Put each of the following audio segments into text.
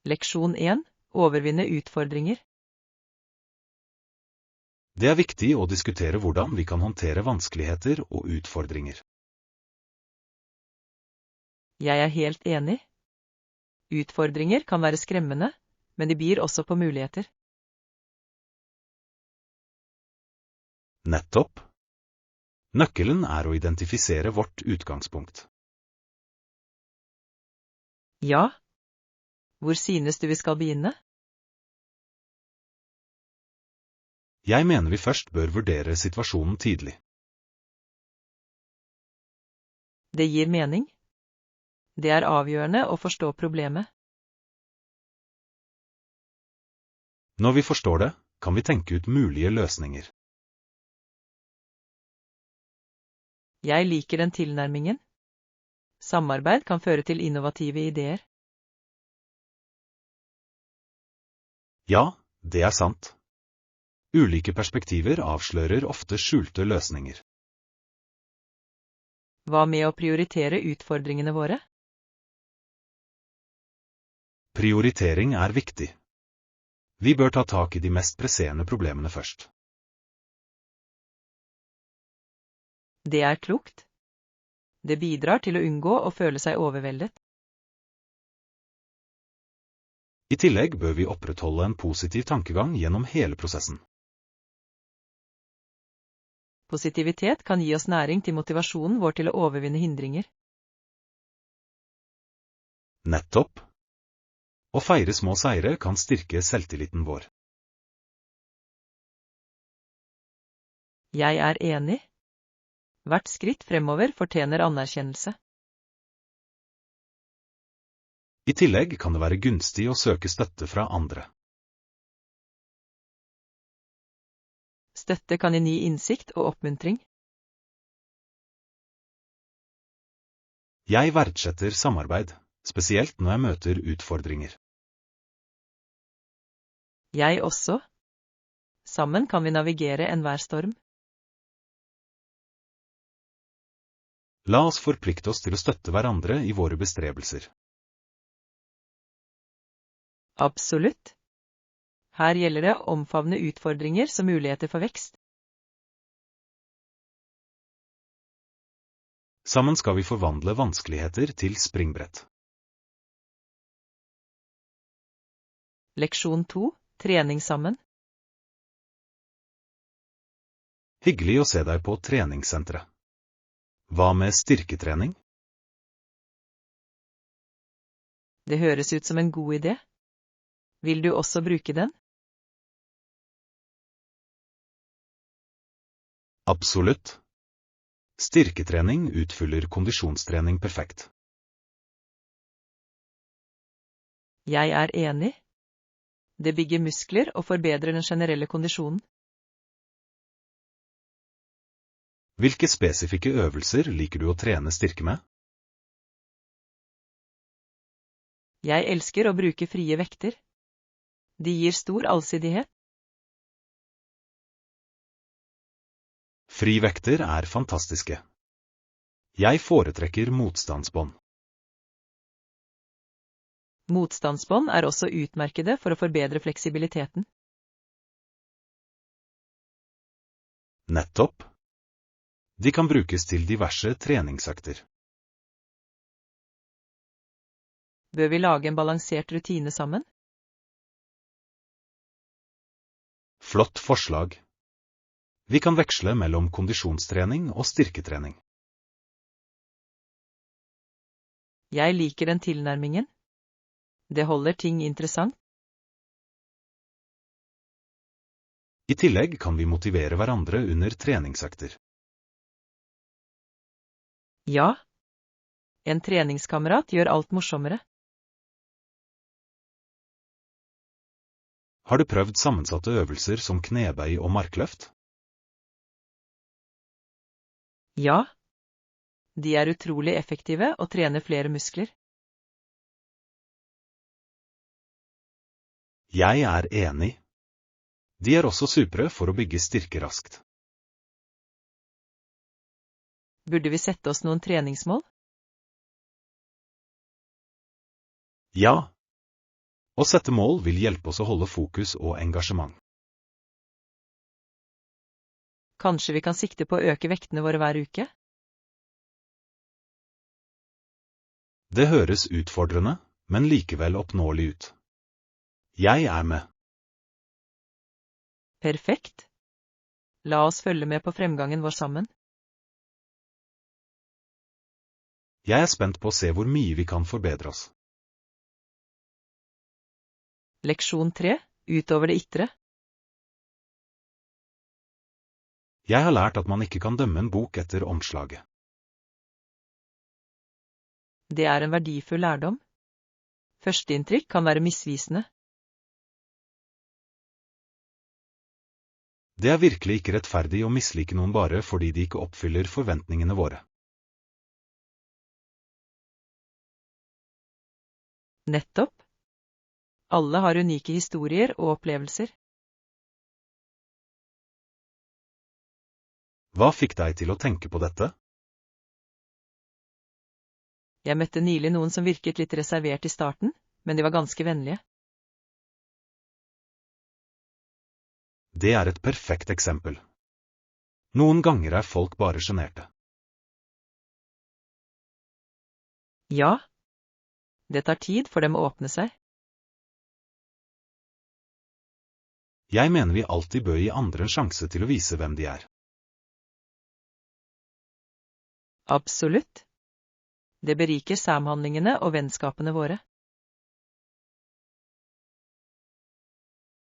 Leksjon 1. Overvinne utfordringer. Det er viktig å diskutere hvordan vi kan håndtere vanskeligheter og utfordringer. Jeg er helt enig. Utfordringer kan være skremmende, men de byr også på muligheter. Nettopp. Nøkkelen er å identifisere vårt utgangspunkt. Ja. Hvor synes du vi skal begynne? Jeg mener vi først bør vurdere situasjonen tidlig. Det gir mening. Det er avgjørende å forstå problemet. Når vi forstår det, kan vi tenke ut mulige løsninger. Jeg liker den tilnærmingen. Samarbeid kan føre til innovative ideer. Ja, det er sant. Ulike perspektiver avslører ofte skjulte løsninger. Hva med å prioritere utfordringene våre? Prioritering er viktig. Vi bør ta tak i de mest presserende problemene først. Det er klokt. Det bidrar til å unngå å føle seg overveldet. I tillegg bør vi opprettholde en positiv tankegang gjennom hele prosessen. Positivitet kan gi oss næring til motivasjonen vår til å overvinne hindringer. Nettopp. Å feire små seire kan styrke selvtilliten vår. Jeg er enig. Hvert skritt fremover fortjener anerkjennelse. I tillegg kan det være gunstig å søke støtte fra andre. Støtte kan gi innsikt og oppmuntring. Jeg verdsetter samarbeid, spesielt når jeg møter utfordringer. Jeg også. Sammen kan vi navigere enhver storm. La oss forplikte oss til å støtte hverandre i våre bestrebelser. Absolutt. Her gjelder det å omfavne utfordringer som muligheter for vekst. Sammen skal vi forvandle vanskeligheter til springbrett. Leksjon 2. Trening sammen. Hyggelig å se deg på treningssenteret. Hva med styrketrening? Det høres ut som en god idé. Vil du også bruke den? Absolutt. Styrketrening utfyller kondisjonstrening perfekt. Jeg er enig. Det bygger muskler og forbedrer den generelle kondisjonen. Hvilke spesifikke øvelser liker du å trene styrke med? Jeg elsker å bruke frie vekter. De gir stor allsidighet. Frivekter er fantastiske. Jeg foretrekker motstandsbånd. Motstandsbånd er også utmerkede for å forbedre fleksibiliteten. Nettopp. De kan brukes til diverse treningsøkter. Bør vi lage en balansert rutine sammen? Flott forslag. Vi kan veksle mellom kondisjonstrening og styrketrening. Jeg liker den tilnærmingen. Det holder ting interessant. I tillegg kan vi motivere hverandre under treningsøkter. Ja. En treningskamerat gjør alt morsommere. Har du prøvd sammensatte øvelser som knebøy og markløft? Ja. De er utrolig effektive og trener flere muskler. Jeg er enig. De er også supre for å bygge styrke raskt. Burde vi sette oss noen treningsmål? Ja. Å sette mål vil hjelpe oss å holde fokus og engasjement. Kanskje vi kan sikte på å øke vektene våre hver uke? Det høres utfordrende, men likevel oppnåelig ut. Jeg er med. Perfekt. La oss følge med på fremgangen vår sammen. Jeg er spent på å se hvor mye vi kan forbedre oss. Leksjon 3. Utover det ytre. Jeg har lært at man ikke kan dømme en bok etter omslaget. Det er en verdifull lærdom. Førsteinntrykk kan være misvisende. Det er virkelig ikke rettferdig å mislike noen bare fordi de ikke oppfyller forventningene våre. Nettopp. Alle har unike historier og opplevelser. Hva fikk deg til å tenke på dette? Jeg møtte nylig noen som virket litt reservert i starten, men de var ganske vennlige. Det er et perfekt eksempel. Noen ganger er folk bare sjenerte. Ja. Det tar tid for dem å åpne seg. Jeg mener vi alltid bør gi andre en sjanse til å vise hvem de er. Absolutt. Det beriker samhandlingene og vennskapene våre.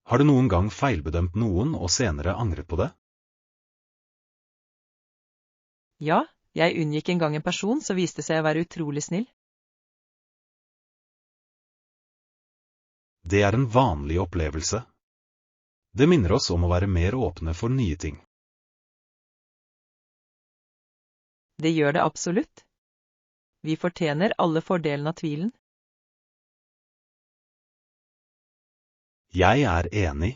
Har du noen gang feilbedømt noen og senere angret på det? Ja, jeg unngikk en gang en person som viste seg å være utrolig snill. Det er en vanlig opplevelse. Det minner oss om å være mer åpne for nye ting. Det gjør det absolutt. Vi fortjener alle fordelene av tvilen. Jeg er enig.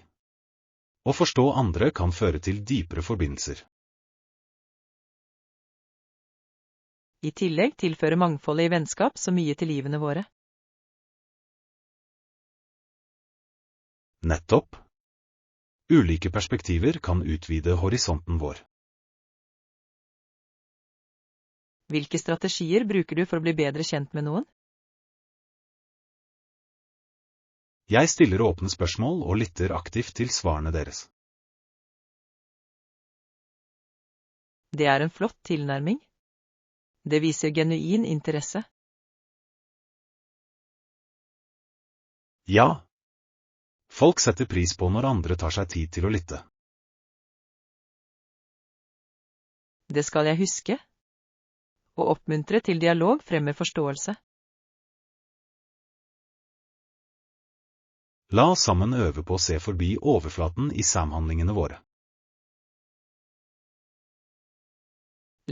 Å forstå andre kan føre til dypere forbindelser. I tillegg tilfører mangfoldet i vennskap så mye til livene våre. Nettopp. Ulike perspektiver kan utvide horisonten vår. Hvilke strategier bruker du for å bli bedre kjent med noen? Jeg stiller åpne spørsmål og lytter aktivt til svarene deres. Det er en flott tilnærming. Det viser genuin interesse. Ja. Folk setter pris på når andre tar seg tid til å lytte. Det skal jeg huske. Å oppmuntre til dialog fremmer forståelse. La oss sammen øve på å se forbi overflaten i samhandlingene våre.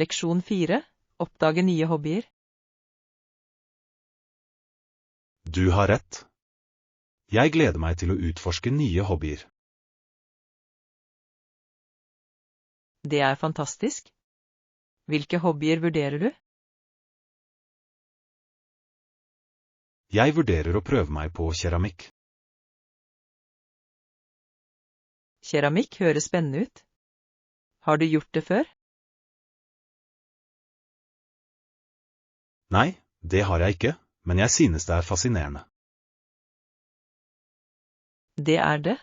Leksjon 4. Oppdage nye hobbyer. Du har rett. Jeg gleder meg til å utforske nye hobbyer. Det er fantastisk. Hvilke hobbyer vurderer du? Jeg vurderer å prøve meg på keramikk. Keramikk høres spennende ut. Har du gjort det før? Nei, det har jeg ikke, men jeg synes det er fascinerende. Det er det.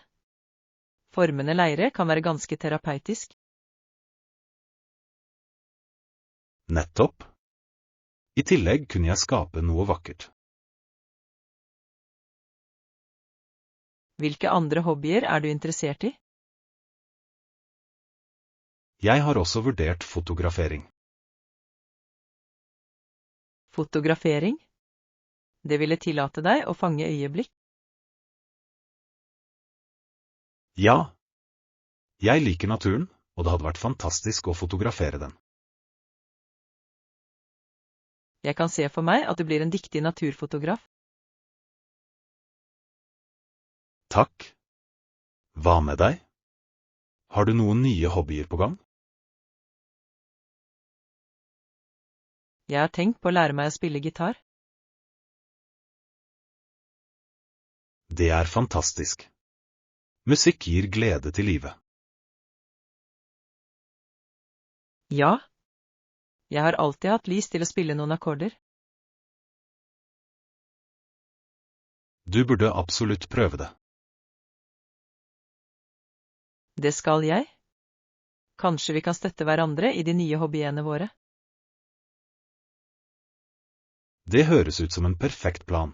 Formende leire kan være ganske terapeutisk. Nettopp. I tillegg kunne jeg skape noe vakkert. Hvilke andre hobbyer er du interessert i? Jeg har også vurdert fotografering. Fotografering? Det ville tillate deg å fange øyeblikk. Ja. Jeg liker naturen, og det hadde vært fantastisk å fotografere den. Jeg kan se for meg at du blir en dyktig naturfotograf. Takk. Hva med deg? Har du noen nye hobbyer på gang? Jeg har tenkt på å lære meg å spille gitar. Det er fantastisk. Musikk gir glede til livet. Ja. Jeg har alltid hatt lyst til å spille noen akkorder. Du burde absolutt prøve det. Det skal jeg. Kanskje vi kan støtte hverandre i de nye hobbyene våre. Det høres ut som en perfekt plan.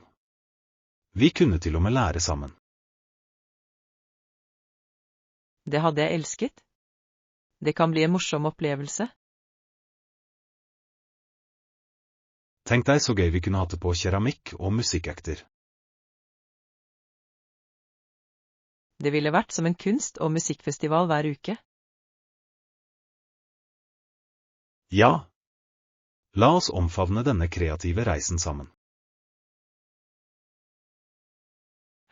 Vi kunne til og med lære sammen. Det hadde jeg elsket. Det kan bli en morsom opplevelse. Tenk deg så gøy vi kunne hatt det på keramikk og musikkøkter. Det ville vært som en kunst- og musikkfestival hver uke. Ja. La oss omfavne denne kreative reisen sammen.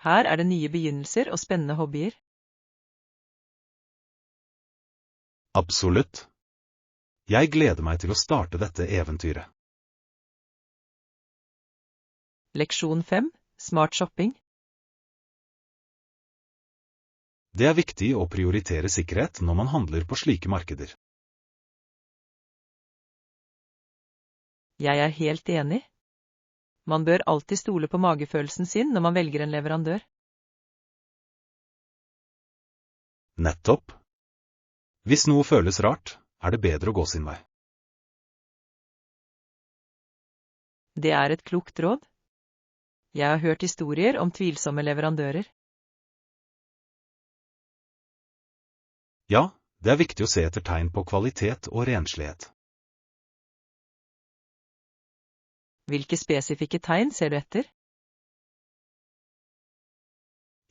Her er det nye begynnelser og spennende hobbyer. Absolutt. Jeg gleder meg til å starte dette eventyret. Leksjon 5. Smart shopping. Det er viktig å prioritere sikkerhet når man handler på slike markeder. Jeg er helt enig. Man bør alltid stole på magefølelsen sin når man velger en leverandør. Nettopp. Hvis noe føles rart, er det bedre å gå sin vei. Det er et klokt råd. Jeg har hørt historier om tvilsomme leverandører. Ja, det er viktig å se etter tegn på kvalitet og renslighet. Hvilke spesifikke tegn ser du etter?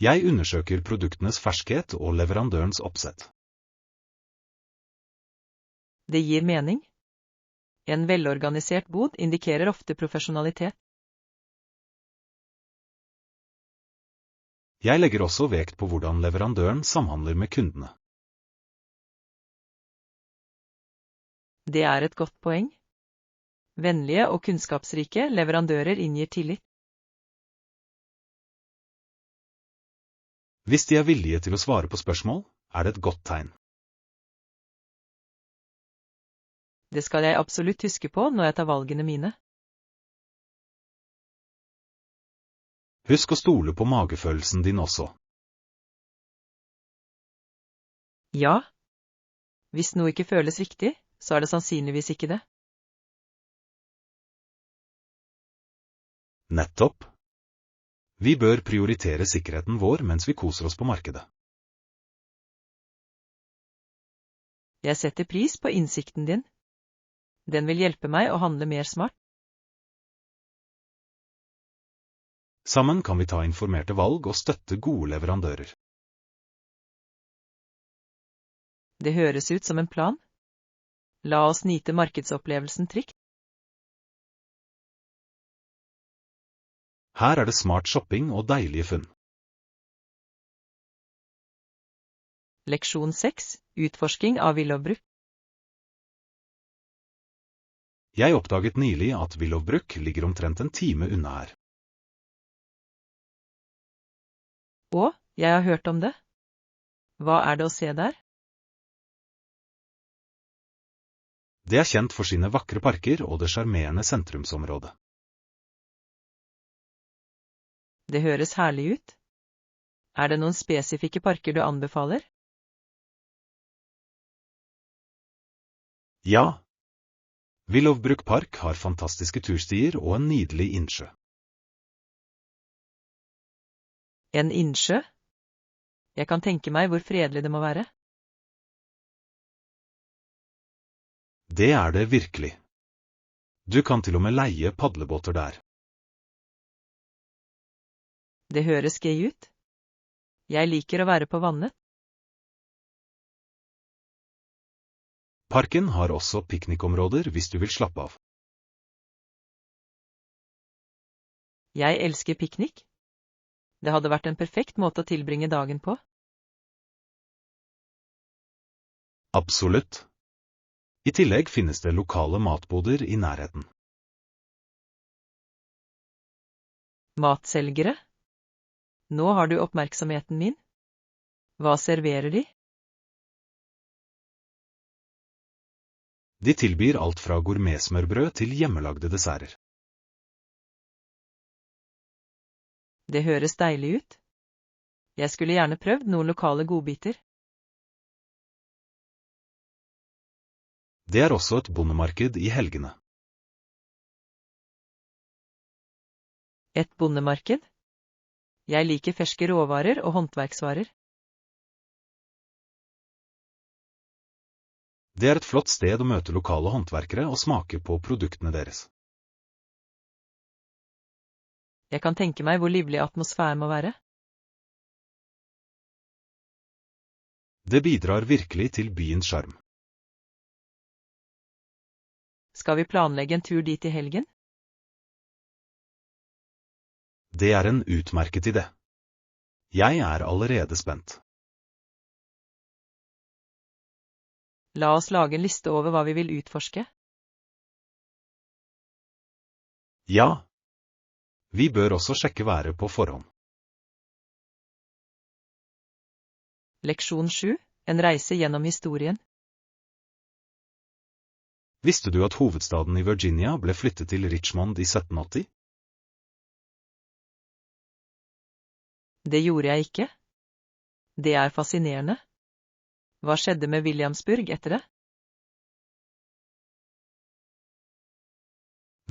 Jeg undersøker produktenes ferskhet og leverandørens oppsett. Det gir mening. En velorganisert bod indikerer ofte profesjonalitet. Jeg legger også vekt på hvordan leverandøren samhandler med kundene. Det er et godt poeng. Vennlige og kunnskapsrike leverandører inngir tillit. Hvis de er villige til å svare på spørsmål, er det et godt tegn. Det skal jeg absolutt huske på når jeg tar valgene mine. Husk å stole på magefølelsen din også. Ja. Hvis noe ikke føles riktig, så er det sannsynligvis ikke det. Nettopp. Vi bør prioritere sikkerheten vår mens vi koser oss på markedet. Jeg setter pris på innsikten din. Den vil hjelpe meg å handle mer smart. Sammen kan vi ta informerte valg og støtte gode leverandører. Det høres ut som en plan. La oss nyte markedsopplevelsen trygt. Her er det smart shopping og deilige funn. Leksjon 6. Utforsking av Willowbrook. Jeg oppdaget nylig at Willowbrook ligger omtrent en time unna her. Å, jeg har hørt om det. Hva er det å se der? Det er kjent for sine vakre parker og det sjarmerende sentrumsområdet. Det høres herlig ut. Er det noen spesifikke parker du anbefaler? Ja. Willowbrook Park har fantastiske turstier og en nydelig innsjø. En innsjø? Jeg kan tenke meg hvor fredelig det må være. Det er det virkelig. Du kan til og med leie padlebåter der. Det høres gøy ut. Jeg liker å være på vannet. Parken har også piknikområder hvis du vil slappe av. Jeg elsker piknik. Det hadde vært en perfekt måte å tilbringe dagen på. Absolutt. I tillegg finnes det lokale matboder i nærheten. Matselgere? Nå har du oppmerksomheten min. Hva serverer de? De tilbyr alt fra gourmetsmørbrød til hjemmelagde desserter. Det høres deilig ut. Jeg skulle gjerne prøvd noen lokale godbiter. Det er også et bondemarked i helgene. Et bondemarked? Jeg liker ferske råvarer og håndverksvarer. Det er et flott sted å møte lokale håndverkere og smake på produktene deres. Jeg kan tenke meg hvor livlig atmosfæren må være. Det bidrar virkelig til byens sjarm. Skal vi planlegge en tur dit i helgen? Det er en utmerket idé. Jeg er allerede spent. La oss lage en liste over hva vi vil utforske. Ja. Vi bør også sjekke været på forhånd. Leksjon 7. En reise gjennom historien. Visste du at hovedstaden i Virginia ble flyttet til Richmond i 1780? Det gjorde jeg ikke. Det er fascinerende. Hva skjedde med Williamsburg etter det?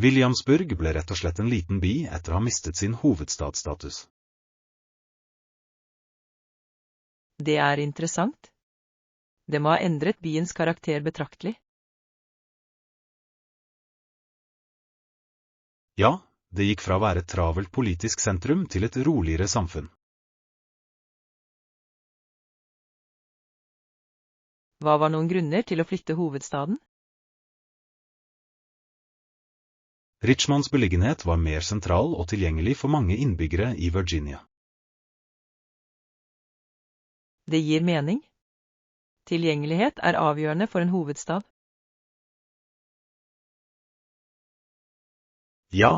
Williamsburg ble rett og slett en liten by etter å ha mistet sin hovedstadsstatus. Det er interessant. Det må ha endret byens karakter betraktelig. Ja, det gikk fra å være et travelt politisk sentrum til et roligere samfunn. Hva var noen grunner til å flytte hovedstaden? Richmonds beliggenhet var mer sentral og tilgjengelig for mange innbyggere i Virginia. Det gir mening. Tilgjengelighet er avgjørende for en hovedstad. Ja.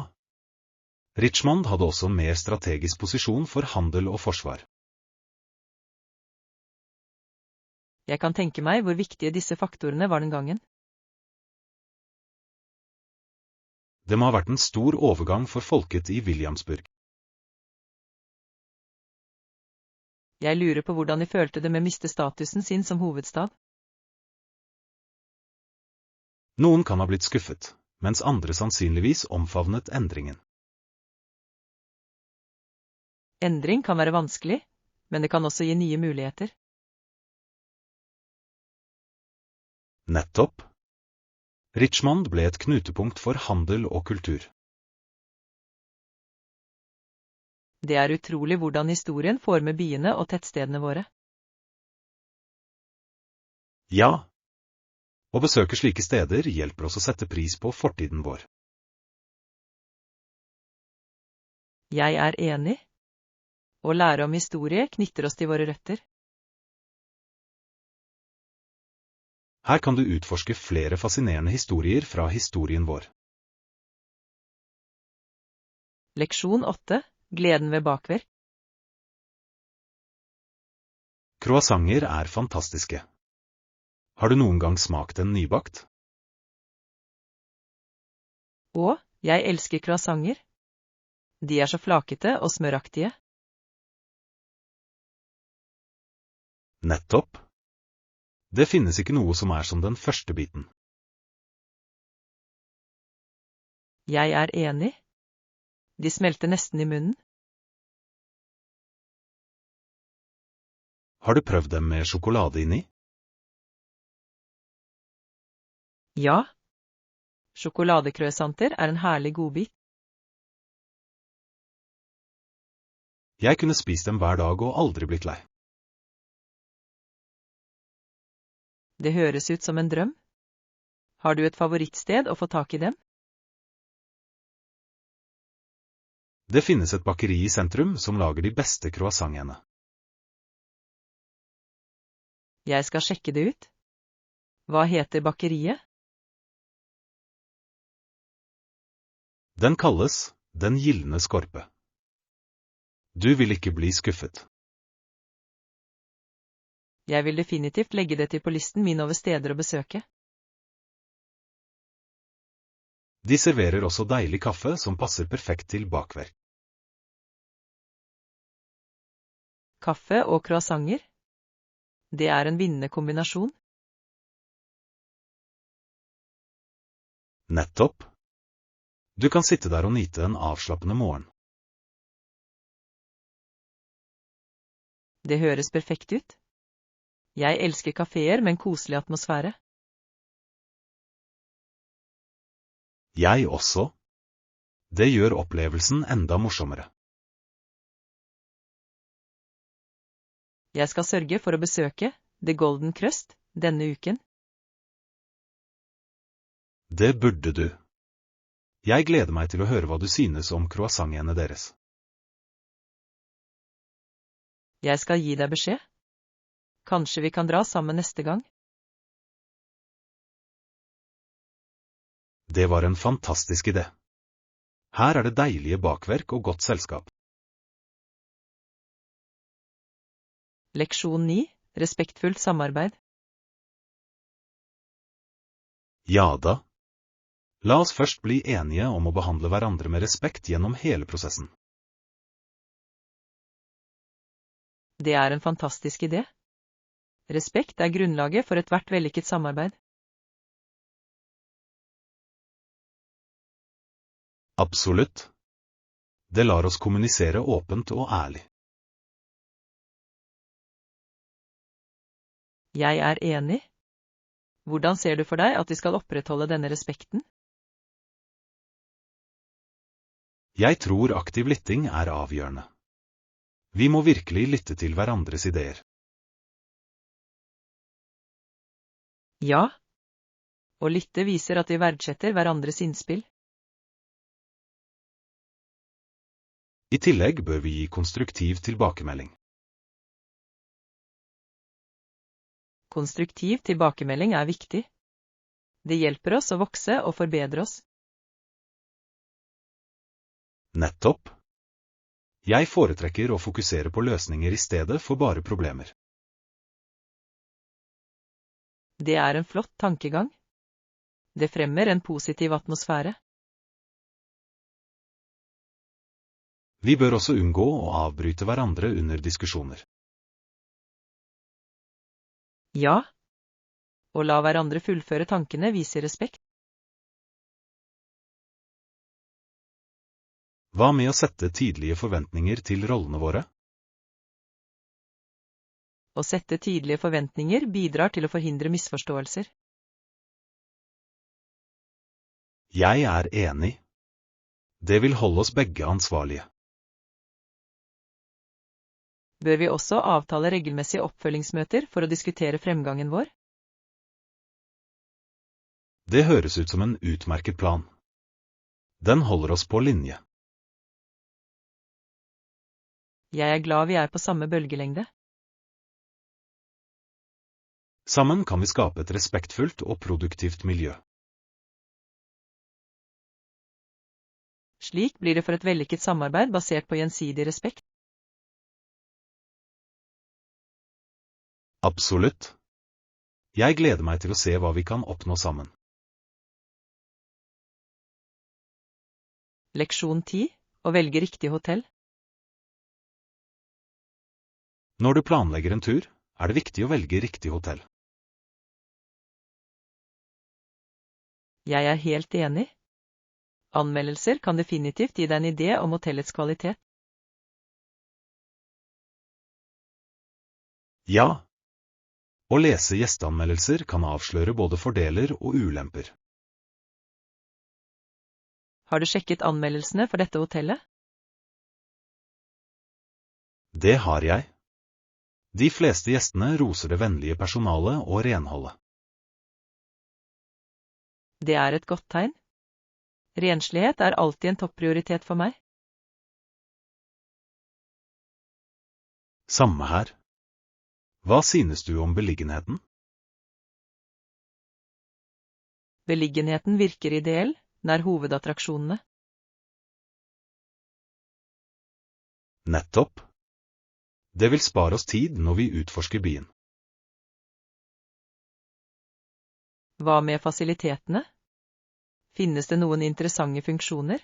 Richmond hadde også en mer strategisk posisjon for handel og forsvar. Jeg kan tenke meg hvor viktige disse faktorene var den gangen. Det må ha vært en stor overgang for folket i Williamsburg. Jeg lurer på hvordan de følte det med å miste statusen sin som hovedstad. Noen kan ha blitt skuffet, mens andre sannsynligvis omfavnet endringen. Endring kan være vanskelig, men det kan også gi nye muligheter. Nettopp. Richmond ble et knutepunkt for handel og kultur. Det er utrolig hvordan historien former byene og tettstedene våre. Ja. Å besøke slike steder hjelper oss å sette pris på fortiden vår. Jeg er enig. Å lære om historie knytter oss til våre røtter. Her kan du utforske flere fascinerende historier fra historien vår. Leksjon 8. Gleden ved bakverk. Croissanter er fantastiske. Har du noen gang smakt en nybakt? Og jeg elsker croissanter. De er så flakete og smøraktige. Nettopp. Det finnes ikke noe som er som den første biten. Jeg er enig. De smelter nesten i munnen. Har du prøvd dem med sjokolade inni? Ja. Sjokoladecroissanter er en herlig godbit. Jeg kunne spist dem hver dag og aldri blitt lei. Det høres ut som en drøm. Har du et favorittsted å få tak i dem? Det finnes et bakeri i sentrum som lager de beste croissantene. Jeg skal sjekke det ut. Hva heter bakeriet? Den kalles Den Gyldne Skorpe. Du vil ikke bli skuffet. Jeg vil definitivt legge det til på listen min over steder å besøke. De serverer også deilig kaffe som passer perfekt til bakverk. Kaffe og croissanter. Det er en vinnende kombinasjon. Nettopp. Du kan sitte der og nyte en avslappende morgen. Det høres perfekt ut. Jeg elsker kaféer med en koselig atmosfære. Jeg også. Det gjør opplevelsen enda morsommere. Jeg skal sørge for å besøke The Golden Crust denne uken. Det burde du. Jeg gleder meg til å høre hva du synes om croissantene deres. Jeg skal gi deg beskjed. Kanskje vi kan dra sammen neste gang? Det var en fantastisk idé. Her er det deilige bakverk og godt selskap. Leksjon 9. Respektfullt samarbeid. Ja da. La oss først bli enige om å behandle hverandre med respekt gjennom hele prosessen. Det er en fantastisk idé. Respekt er grunnlaget for ethvert vellykket samarbeid. Absolutt. Det lar oss kommunisere åpent og ærlig. Jeg er enig. Hvordan ser du for deg at vi skal opprettholde denne respekten? Jeg tror aktiv lytting er avgjørende. Vi må virkelig lytte til hverandres ideer. Ja. Å lytte viser at vi verdsetter hverandres innspill. I tillegg bør vi gi konstruktiv tilbakemelding. Konstruktiv tilbakemelding er viktig. Det hjelper oss å vokse og forbedre oss. Nettopp. Jeg foretrekker å fokusere på løsninger i stedet for bare problemer. Det er en flott tankegang. Det fremmer en positiv atmosfære. Vi bør også unngå å avbryte hverandre under diskusjoner. Ja. Å la hverandre fullføre tankene viser respekt. Hva med å sette tydelige forventninger til rollene våre? Å sette tydelige forventninger bidrar til å forhindre misforståelser. Jeg er enig. Det vil holde oss begge ansvarlige. Bør vi også avtale regelmessige oppfølgingsmøter for å diskutere fremgangen vår? Det høres ut som en utmerket plan. Den holder oss på linje. Jeg er glad vi er på samme bølgelengde. Sammen kan vi skape et respektfullt og produktivt miljø. Slik blir det for et vellykket samarbeid basert på gjensidig respekt. Absolutt. Jeg gleder meg til å se hva vi kan oppnå sammen. Leksjon 10. Å velge riktig hotell. Når du planlegger en tur, er det viktig å velge riktig hotell. Jeg er helt enig. Anmeldelser kan definitivt gi deg en idé om hotellets kvalitet. Ja. Å lese gjesteanmeldelser kan avsløre både fordeler og ulemper. Har du sjekket anmeldelsene for dette hotellet? Det har jeg. De fleste gjestene roser det vennlige personalet og renholdet. Det er et godt tegn. Renslighet er alltid en topprioritet for meg. Samme her. Hva synes du om beliggenheten? Beliggenheten virker ideell, nær hovedattraksjonene. Nettopp. Det vil spare oss tid når vi utforsker byen. Hva med fasilitetene? Finnes det noen interessante funksjoner?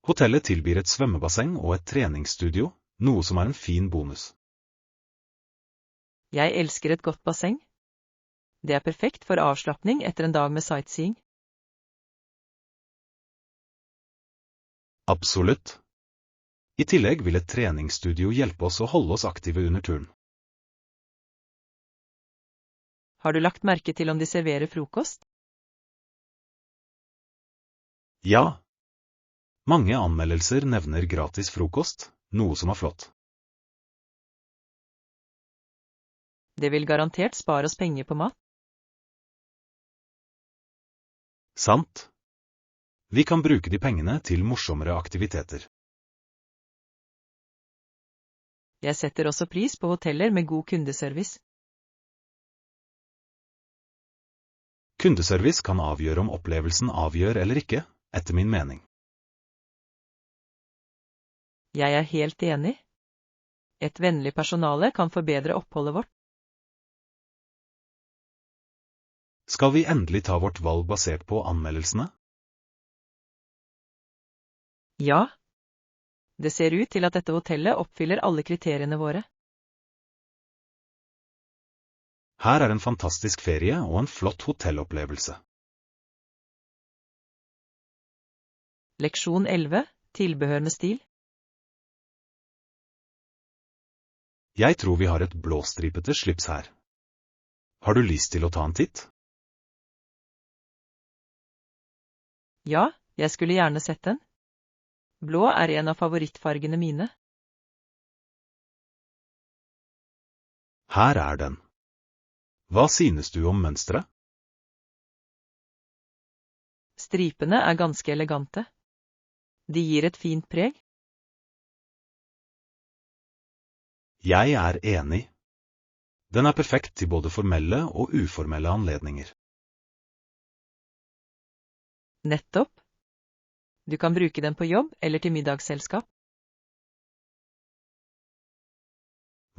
Hotellet tilbyr et svømmebasseng og et treningsstudio, noe som er en fin bonus. Jeg elsker et godt basseng. Det er perfekt for avslapping etter en dag med sightseeing. Absolutt. I tillegg vil et treningsstudio hjelpe oss å holde oss aktive under turen. Har du lagt merke til om de serverer frokost? Ja. Mange anmeldelser nevner gratis frokost, noe som er flott. Det vil garantert spare oss penger på mat. Sant. Vi kan bruke de pengene til morsommere aktiviteter. Jeg setter også pris på hoteller med god kundeservice. Kundeservice kan avgjøre om opplevelsen avgjør eller ikke, etter min mening. Jeg er helt enig. Et vennlig personale kan forbedre oppholdet vårt. Skal vi endelig ta vårt valg basert på anmeldelsene? Ja. Det ser ut til at dette hotellet oppfyller alle kriteriene våre. Her er en fantastisk ferie og en flott hotellopplevelse. Leksjon 11. Tilbehør med stil. Jeg tror vi har et blåstripete slips her. Har du lyst til å ta en titt? Ja, jeg skulle gjerne sett den. Blå er en av favorittfargene mine. Her er den. Hva synes du om mønsteret? Stripene er ganske elegante. De gir et fint preg. Jeg er enig. Den er perfekt til både formelle og uformelle anledninger. Nettopp. Du kan bruke den på jobb eller til middagsselskap.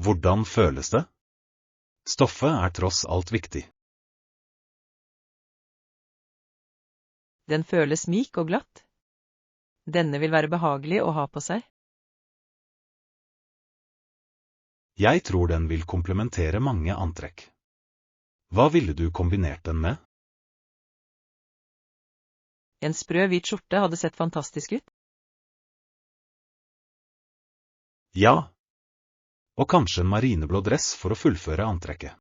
Hvordan føles det? Stoffet er tross alt viktig. Den føles myk og glatt. Denne vil være behagelig å ha på seg. Jeg tror den vil komplementere mange antrekk. Hva ville du kombinert den med? En sprø hvit skjorte hadde sett fantastisk ut. Ja. Og kanskje en marineblå dress for å fullføre antrekket.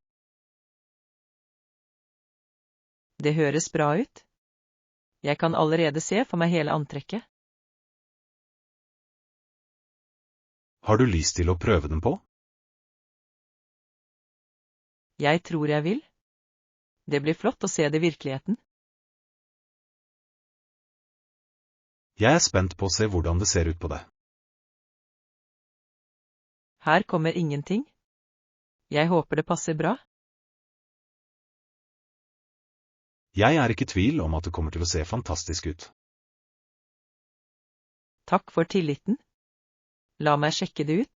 Det høres bra ut. Jeg kan allerede se for meg hele antrekket. Har du lyst til å prøve den på? Jeg tror jeg vil. Det blir flott å se det i virkeligheten. Jeg er spent på å se hvordan det ser ut på deg. Her kommer ingenting. Jeg håper det passer bra. Jeg er ikke i tvil om at det kommer til å se fantastisk ut. Takk for tilliten. La meg sjekke det ut.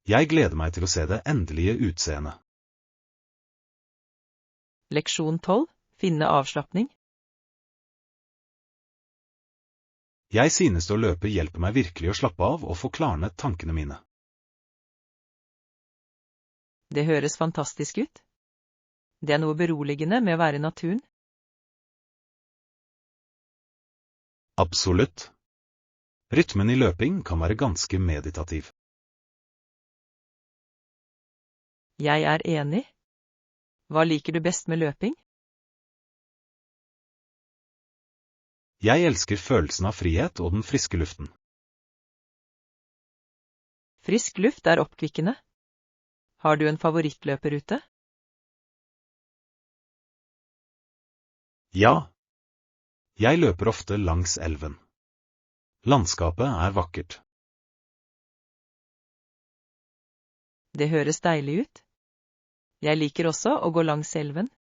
Jeg gleder meg til å se det endelige utseendet. Leksjon 12. Finne avslappning. Jeg synes å løpe hjelper meg virkelig å slappe av og få klarnet tankene mine. Det høres fantastisk ut. Det er noe beroligende med å være i naturen. Absolutt. Rytmen i løping kan være ganske meditativ. Jeg er enig. Hva liker du best med løping? Jeg elsker følelsen av frihet og den friske luften. Frisk luft er oppkvikkende. Har du en favorittløperute? Ja. Jeg løper ofte langs elven. Landskapet er vakkert. Det høres deilig ut. Jeg liker også å gå langs elven.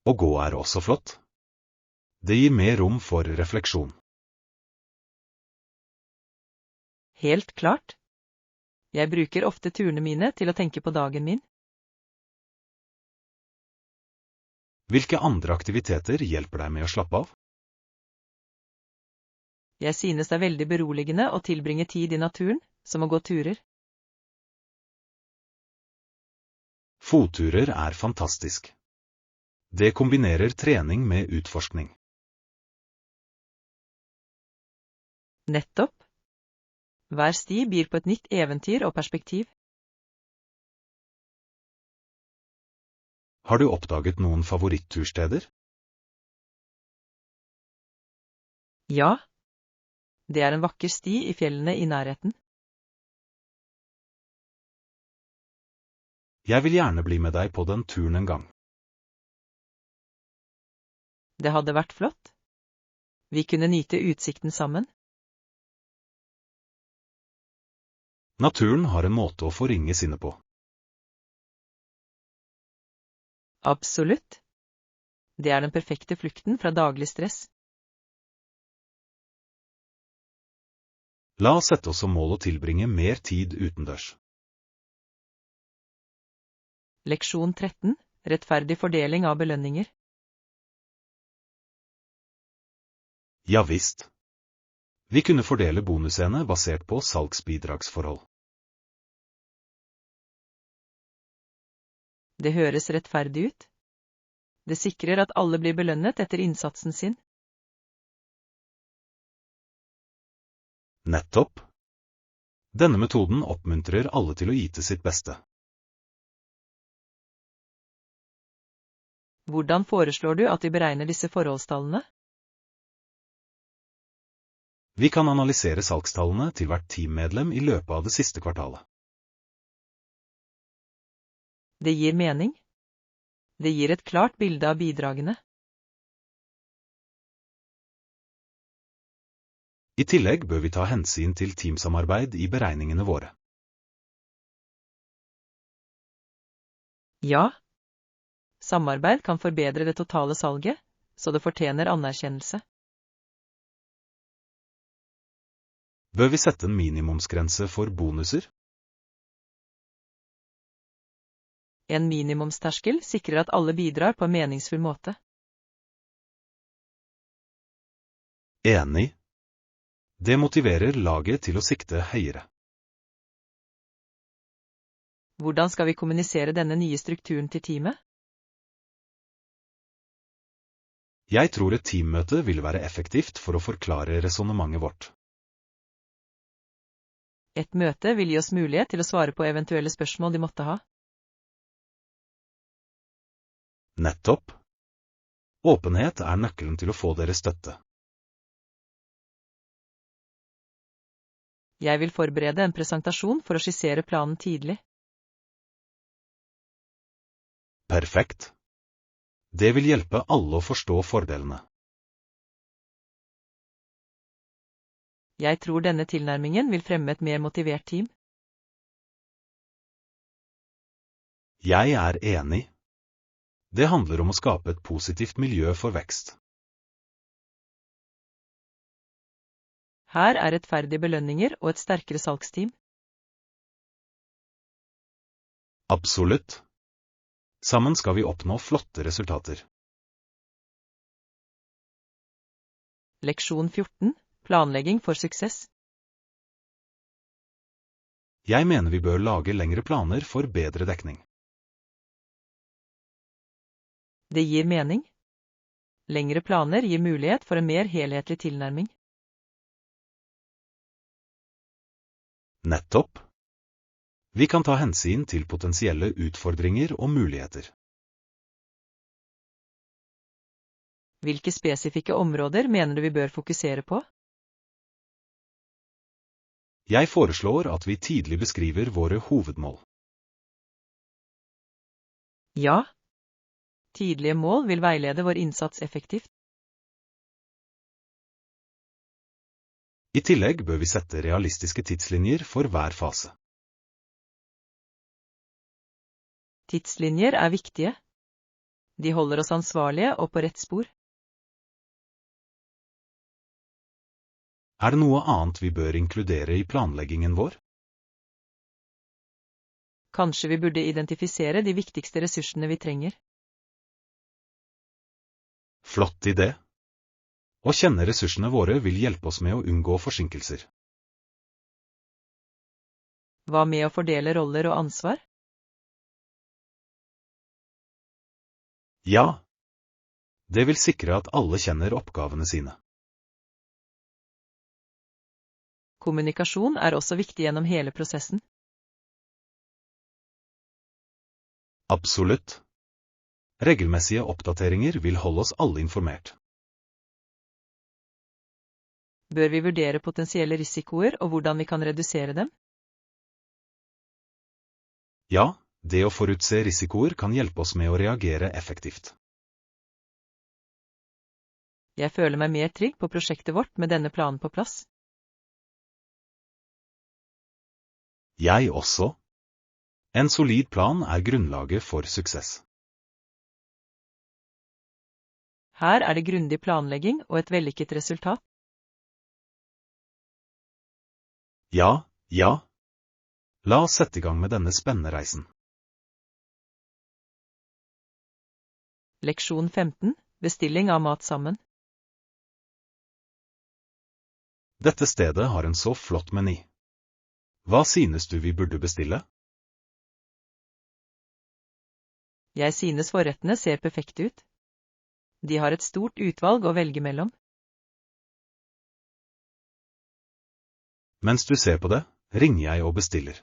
Å gå er også flott. Det gir mer rom for refleksjon. Helt klart. Jeg bruker ofte turene mine til å tenke på dagen min. Hvilke andre aktiviteter hjelper deg med å slappe av? Jeg synes det er veldig beroligende å tilbringe tid i naturen, som å gå turer. Fotturer er fantastisk. Det kombinerer trening med utforskning. Nettopp. Hver sti byr på et nytt eventyr og perspektiv. Har du oppdaget noen favorittursteder? Ja. Det er en vakker sti i fjellene i nærheten. Jeg vil gjerne bli med deg på den turen en gang. Det hadde vært flott. Vi kunne nyte utsikten sammen. Naturen har en måte å forringe sinnet på. Absolutt. Det er den perfekte flukten fra daglig stress. La oss sette oss som mål å tilbringe mer tid utendørs. Leksjon 13. Rettferdig fordeling av belønninger. Ja visst. Vi kunne fordele bonusene basert på salgsbidragsforhold. Det høres rettferdig ut. Det sikrer at alle blir belønnet etter innsatsen sin. Nettopp. Denne metoden oppmuntrer alle til å yte sitt beste. Hvordan foreslår du at vi beregner disse forholdstallene? Vi kan analysere salgstallene til hvert teammedlem i løpet av det siste kvartalet. Det gir mening. Det gir et klart bilde av bidragene. I tillegg bør vi ta hensyn til teamsamarbeid i beregningene våre. Ja. Samarbeid kan forbedre det totale salget, så det fortjener anerkjennelse. Bør vi sette en minimumsgrense for bonuser? En minimumsterskel sikrer at alle bidrar på en meningsfull måte. Enig. Det motiverer laget til å sikte høyere. Hvordan skal vi kommunisere denne nye strukturen til teamet? Jeg tror et teammøte vil være effektivt for å forklare resonnementet vårt. Et møte vil gi oss mulighet til å svare på eventuelle spørsmål de måtte ha. Nettopp. Åpenhet er nøkkelen til å få deres støtte. Jeg vil forberede en presentasjon for å skissere planen tidlig. Perfekt. Det vil hjelpe alle å forstå fordelene. Jeg tror denne tilnærmingen vil fremme et mer motivert team. Jeg er enig. Det handler om å skape et positivt miljø for vekst. Her er rettferdige belønninger og et sterkere salgsteam. Absolutt. Sammen skal vi oppnå flotte resultater. Leksjon 14. Planlegging for suksess. Jeg mener vi bør lage lengre planer for bedre dekning. Det gir mening. Lengre planer gir mulighet for en mer helhetlig tilnærming. Nettopp. Vi kan ta hensyn til potensielle utfordringer og muligheter. Hvilke spesifikke områder mener du vi bør fokusere på? Jeg foreslår at vi tidlig beskriver våre hovedmål. Ja. Tidlige mål vil veilede vår innsats effektivt. I tillegg bør vi sette realistiske tidslinjer for hver fase. Tidslinjer er viktige. De holder oss ansvarlige og på rett spor. Er det noe annet vi bør inkludere i planleggingen vår? Kanskje vi burde identifisere de viktigste ressursene vi trenger. Flott idé. Å kjenne ressursene våre vil hjelpe oss med å unngå forsinkelser. Hva med å fordele roller og ansvar? Ja. Det vil sikre at alle kjenner oppgavene sine. Kommunikasjon er også viktig gjennom hele prosessen. Absolutt. Regelmessige oppdateringer vil holde oss alle informert. Bør vi vurdere potensielle risikoer og hvordan vi kan redusere dem? Ja, det å forutse risikoer kan hjelpe oss med å reagere effektivt. Jeg føler meg mer trygg på prosjektet vårt med denne planen på plass. Jeg også. En solid plan er grunnlaget for suksess. Her er det grundig planlegging og et vellykket resultat. Ja. La oss sette i gang med denne spennende reisen. Leksjon 15. Bestilling av mat sammen. Dette stedet har en så flott meny. Hva synes du vi burde bestille? Jeg synes forrettene ser perfekte ut. De har et stort utvalg å velge mellom. Mens du ser på det, ringer jeg og bestiller.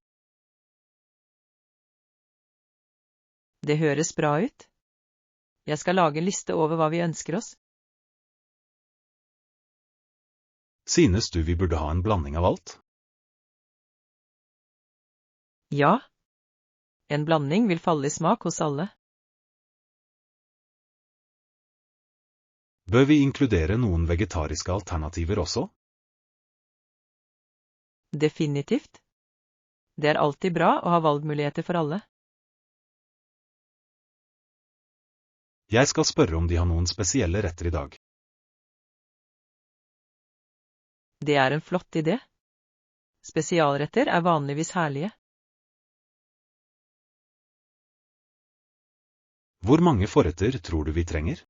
Det høres bra ut. Jeg skal lage en liste over hva vi ønsker oss. Synes du vi burde ha en blanding av alt? Ja. En blanding vil falle i smak hos alle. Bør vi inkludere noen vegetariske alternativer også? Definitivt. Det er alltid bra å ha valgmuligheter for alle. Jeg skal spørre om de har noen spesielle retter i dag. Det er en flott idé. Spesialretter er vanligvis herlige. Hvor mange forretter tror du vi trenger?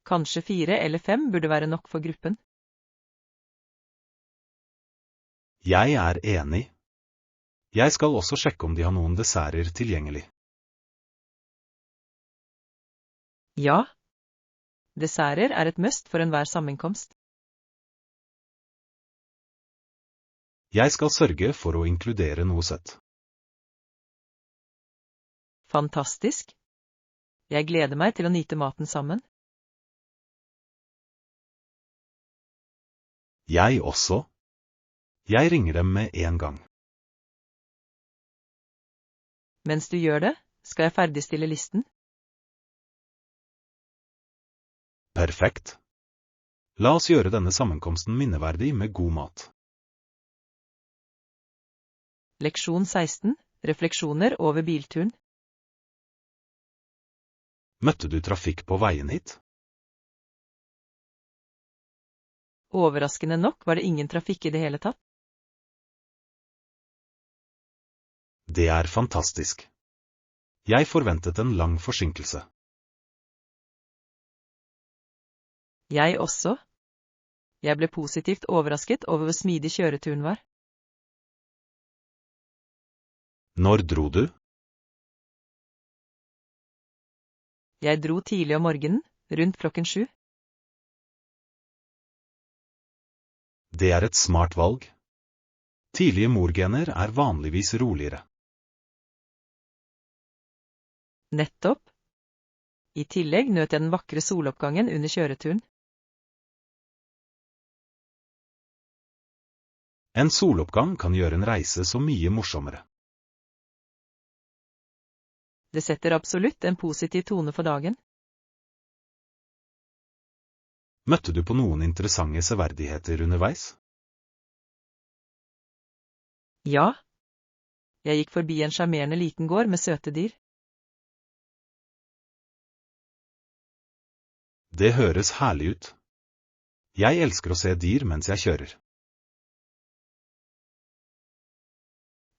Kanskje 4 eller 5 burde være nok for gruppen. Jeg er enig. Jeg skal også sjekke om de har noen desserter tilgjengelig. Ja. Desserter er et must for enhver sammenkomst. Jeg skal sørge for å inkludere noe søtt. Fantastisk. Jeg gleder meg til å nyte maten sammen. Jeg også. Jeg ringer dem med en gang. Mens du gjør det, skal jeg ferdigstille listen. Perfekt. La oss gjøre denne sammenkomsten minneverdig med god mat. Leksjon 16. Refleksjoner over bilturen. Møtte du trafikk på veien hit? Overraskende nok var det ingen trafikk i det hele tatt. Det er fantastisk. Jeg forventet en lang forsinkelse. Jeg også. Jeg ble positivt overrasket over hvor smidig kjøreturen var. Når dro du? Jeg dro tidlig om morgenen, rundt klokken 7. Det er et smart valg. Tidlige morgener er vanligvis roligere. Nettopp. I tillegg nøt jeg den vakre soloppgangen under kjøreturen. En soloppgang kan gjøre en reise så mye morsommere. Det setter absolutt en positiv tone for dagen. Møtte du på noen interessante severdigheter underveis? Ja. Jeg gikk forbi en sjarmerende liten gård med søte dyr. Det høres herlig ut. Jeg elsker å se dyr mens jeg kjører.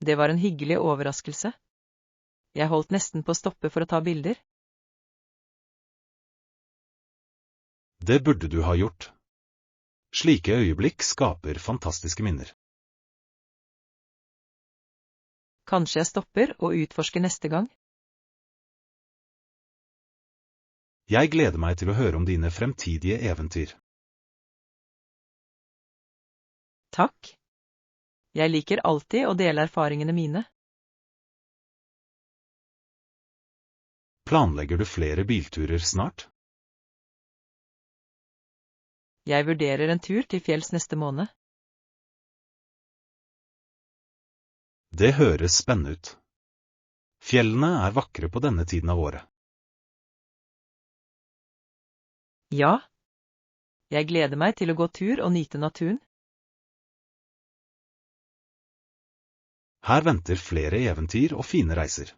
Det var en hyggelig overraskelse. Jeg holdt nesten på å stoppe for å ta bilder. Det burde du ha gjort. Slike øyeblikk skaper fantastiske minner. Kanskje jeg stopper og utforsker neste gang? Jeg gleder meg til å høre om dine fremtidige eventyr. Takk. Jeg liker alltid å dele erfaringene mine. Planlegger du flere bilturer snart? Jeg vurderer en tur til fjells neste måned. Det høres spennende ut. Fjellene er vakre på denne tiden av året. Ja. Jeg gleder meg til å gå tur og nyte naturen. Her venter flere eventyr og fine reiser.